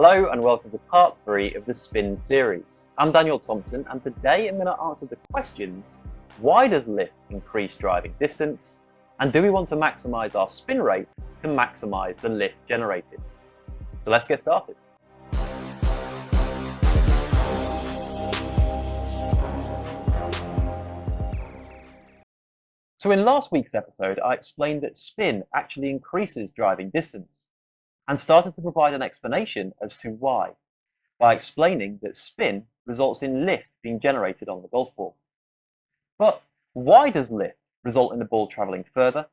Hello and welcome to part 3 of the Spin series. I'm Daniel Thompson and today I'm going to answer the questions: why does lift increase driving distance? And do we want to maximise our spin rate to maximise the lift generated? So let's get started. So in last week's episode, I explained that spin actually increases driving distance and started to provide an explanation as to why, by explaining that spin results in lift being generated on the golf ball. But why does lift result in the ball travelling further?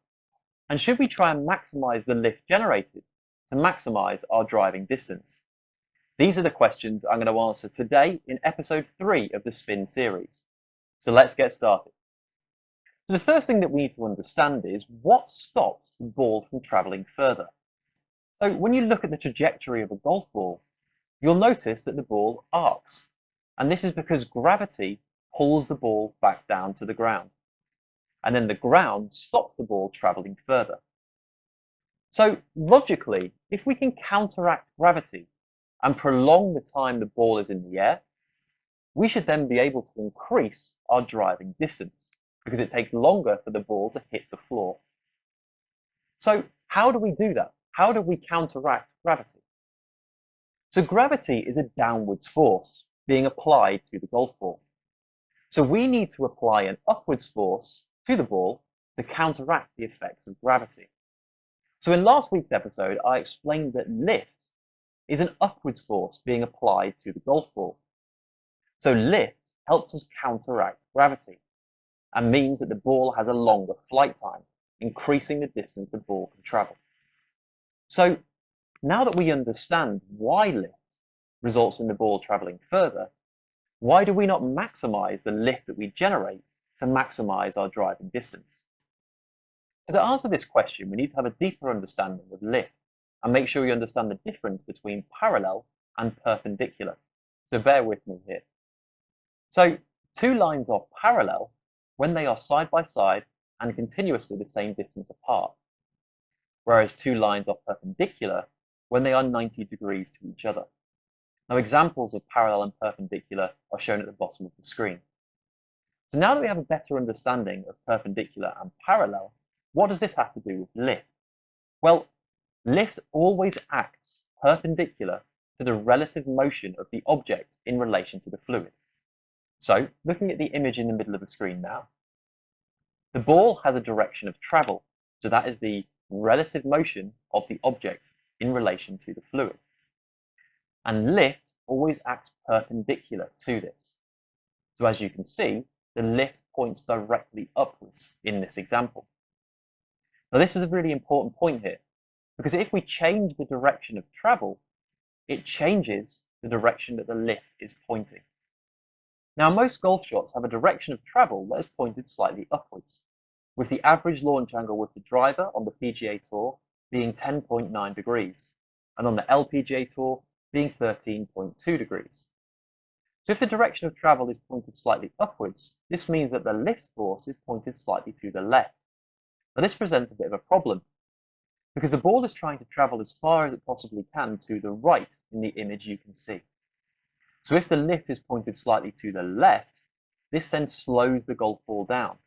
And should we try and maximise the lift generated to maximise our driving distance? These are the questions I'm going to answer today in episode 3 of the Spin series. So let's get started. So the first thing that we need to understand is what stops the ball from travelling further. So when you look at the trajectory of a golf ball, you'll notice that the ball arcs. And this is because gravity pulls the ball back down to the ground. And then the ground stops the ball travelling further. So logically, if we can counteract gravity and prolong the time the ball is in the air, we should then be able to increase our driving distance because it takes longer for the ball to hit the floor. So how do we do that? How do we counteract gravity? So gravity is a downwards force being applied to the golf ball. So we need to apply an upwards force to the ball to counteract the effects of gravity. So in last week's episode, I explained that lift is an upwards force being applied to the golf ball. So lift helps us counteract gravity and means that the ball has a longer flight time, increasing the distance the ball can travel. So now that we understand why lift results in the ball traveling further, why do we not maximize the lift that we generate to maximize our driving distance? So to answer this question, we need to have a deeper understanding of lift and make sure we understand the difference between parallel and perpendicular. So bear with me here. So two lines are parallel when they are side by side and continuously the same distance apart, whereas two lines are perpendicular when they are 90 degrees to each other. Now examples of parallel and perpendicular are shown at the bottom of the screen. So now that we have a better understanding of perpendicular and parallel, what does this have to do with lift? Well, lift always acts perpendicular to the relative motion of the object in relation to the fluid. So looking at the image in the middle of the screen now, the ball has a direction of travel, so that is the relative motion of the object in relation to the fluid. And lift always acts perpendicular to this. So as you can see, the lift points directly upwards in this example. Now this is a really important point here, because if we change the direction of travel, it changes the direction that the lift is pointing. Now most golf shots have a direction of travel that is pointed slightly upwards, with the average launch angle with the driver on the PGA Tour being 10.9 degrees, and on the LPGA Tour being 13.2 degrees. So if the direction of travel is pointed slightly upwards, this means that the lift force is pointed slightly to the left. Now this presents a bit of a problem, because the ball is trying to travel as far as it possibly can to the right in the image you can see. So if the lift is pointed slightly to the left, this then slows the golf ball down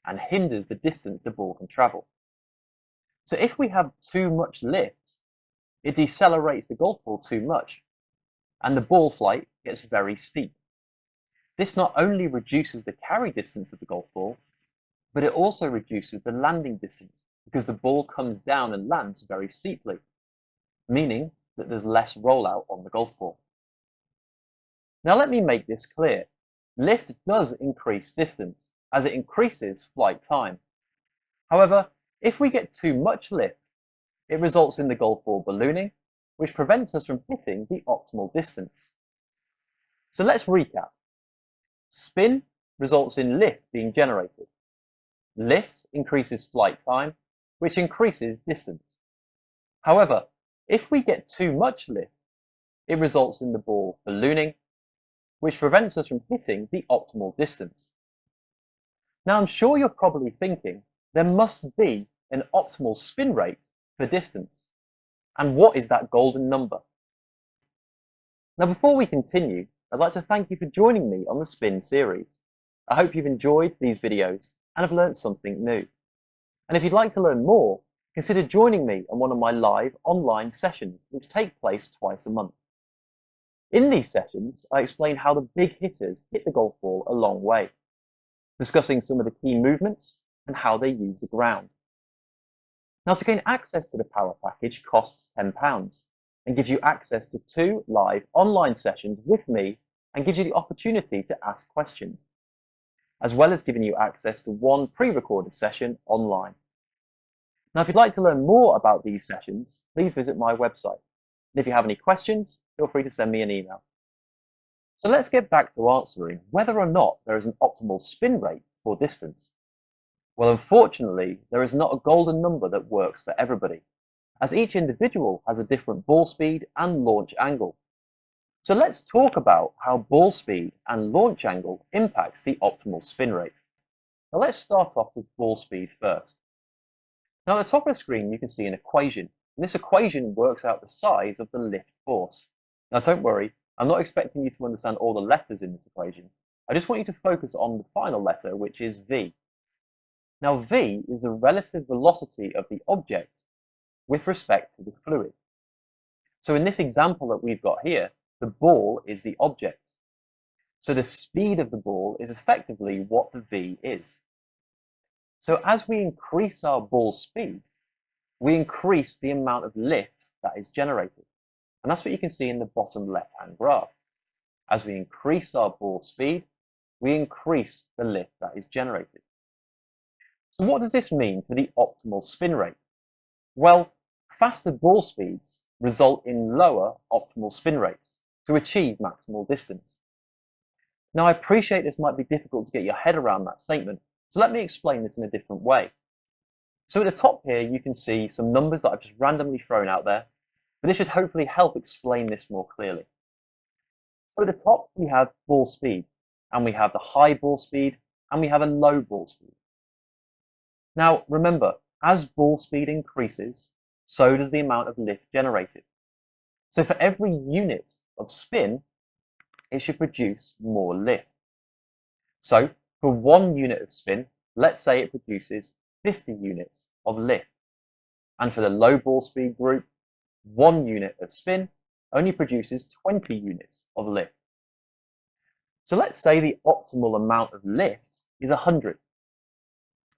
and hinders the distance the ball can travel. So if we have too much lift, it decelerates the golf ball too much, and the ball flight gets very steep. This not only reduces the carry distance of the golf ball, but it also reduces the landing distance because the ball comes down and lands very steeply, meaning that there's less rollout on the golf ball. Now let me make this clear. Lift does increase distance as it increases flight time. However, if we get too much lift, it results in the golf ball ballooning, which prevents us from hitting the optimal distance. So let's recap. Spin results in lift being generated. Lift increases flight time, which increases distance. However, if we get too much lift, it results in the ball ballooning, which prevents us from hitting the optimal distance. Now I'm sure you're probably thinking there must be an optimal spin rate for distance. And what is that golden number? Now, before we continue, I'd like to thank you for joining me on the Spin series. I hope you've enjoyed these videos and have learned something new. And if you'd like to learn more, consider joining me on one of my live online sessions, which take place twice a month. In these sessions, I explain how the big hitters hit the golf ball a long way, discussing some of the key movements and how they use the ground. Now, to gain access to the Power Package costs £10 and gives you access to 2 live online sessions with me and gives you the opportunity to ask questions, as well as giving you access to 1 pre-recorded session online. Now, if you'd like to learn more about these sessions, please visit my website. And if you have any questions, feel free to send me an email. So let's get back to answering whether or not there is an optimal spin rate for distance. Well, unfortunately, there is not a golden number that works for everybody, as each individual has a different ball speed and launch angle. So let's talk about how ball speed and launch angle impacts the optimal spin rate. Now let's start off with ball speed first. Now at the top of the screen, you can see an equation, and this equation works out the size of the lift force. Now don't worry, I'm not expecting you to understand all the letters in this equation. I just want you to focus on the final letter, which is V. Now V is the relative velocity of the object with respect to the fluid. So in this example that we've got here, the ball is the object. So the speed of the ball is effectively what the V is. So as we increase our ball speed, we increase the amount of lift that is generated. And that's what you can see in the bottom left-hand graph. As we increase our ball speed, we increase the lift that is generated. So what does this mean for the optimal spin rate? Well, faster ball speeds result in lower optimal spin rates to achieve maximal distance. Now, I appreciate this might be difficult to get your head around that statement, so let me explain this in a different way. So at the top here, you can see some numbers that I've just randomly thrown out there, but this should hopefully help explain this more clearly. So at the top, we have ball speed, and we have the high ball speed, and we have a low ball speed. Now, remember, as ball speed increases, so does the amount of lift generated. So for every unit of spin, it should produce more lift. So for 1 unit of spin, let's say it produces 50 units of lift. And for the low ball speed group, 1 unit of spin only produces 20 units of lift. So let's say the optimal amount of lift is 100.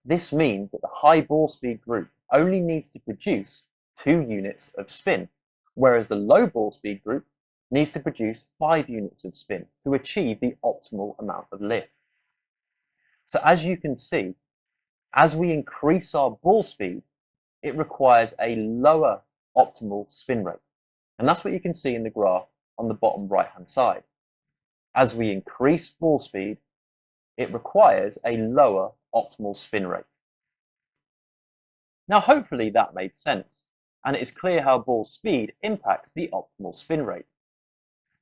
This means that the high ball speed group only needs to produce 2 units of spin, whereas the low ball speed group needs to produce 5 units of spin to achieve the optimal amount of lift. So as you can see, as we increase our ball speed, it requires a lower optimal spin rate. And that's what you can see in the graph on the bottom right-hand side. As we increase ball speed, it requires a lower optimal spin rate. Now, hopefully that made sense, and it is clear how ball speed impacts the optimal spin rate.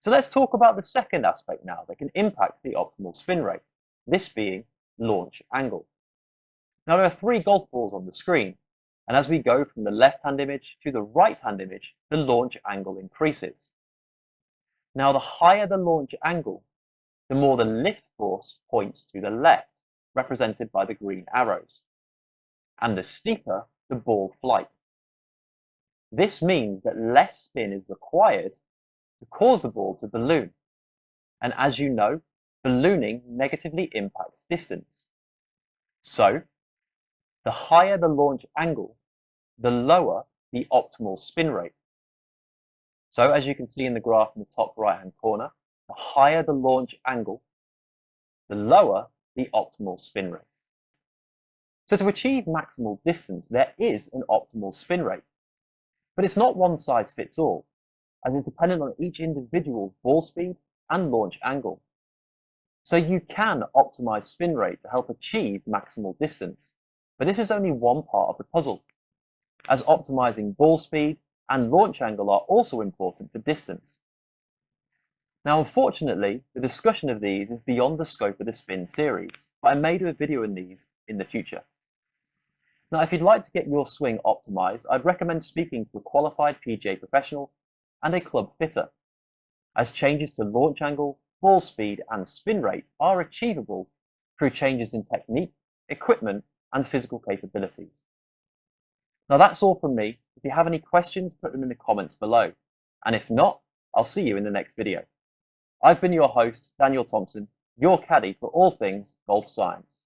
So let's talk about the second aspect now that can impact the optimal spin rate, this being launch angle. Now, there are 3 golf balls on the screen, and as we go from the left-hand image to the right-hand image, the launch angle increases. Now, the higher the launch angle, the more the lift force points to the left, represented by the green arrows, and the steeper the ball flight. This means that less spin is required to cause the ball to balloon. And as you know, ballooning negatively impacts distance. So, the higher the launch angle, the lower the optimal spin rate. So as you can see in the graph in the top right-hand corner, the higher the launch angle, the lower the optimal spin rate. So to achieve maximal distance, there is an optimal spin rate, but it's not one size fits all, as it's dependent on each individual's ball speed and launch angle. So you can optimize spin rate to help achieve maximal distance, but this is only one part of the puzzle, as optimizing ball speed and launch angle are also important for distance. Now, unfortunately, the discussion of these is beyond the scope of the Spin series, but I may do a video on these in the future. Now, if you'd like to get your swing optimized, I'd recommend speaking to a qualified PGA professional and a club fitter. as changes to launch angle, ball speed, and spin rate are achievable through changes in technique, equipment, and physical capabilities. Now that's all from me. If you have any questions, put them in the comments below. And if not, I'll see you in the next video. I've been your host, Daniel Thompson, your caddy for all things golf science.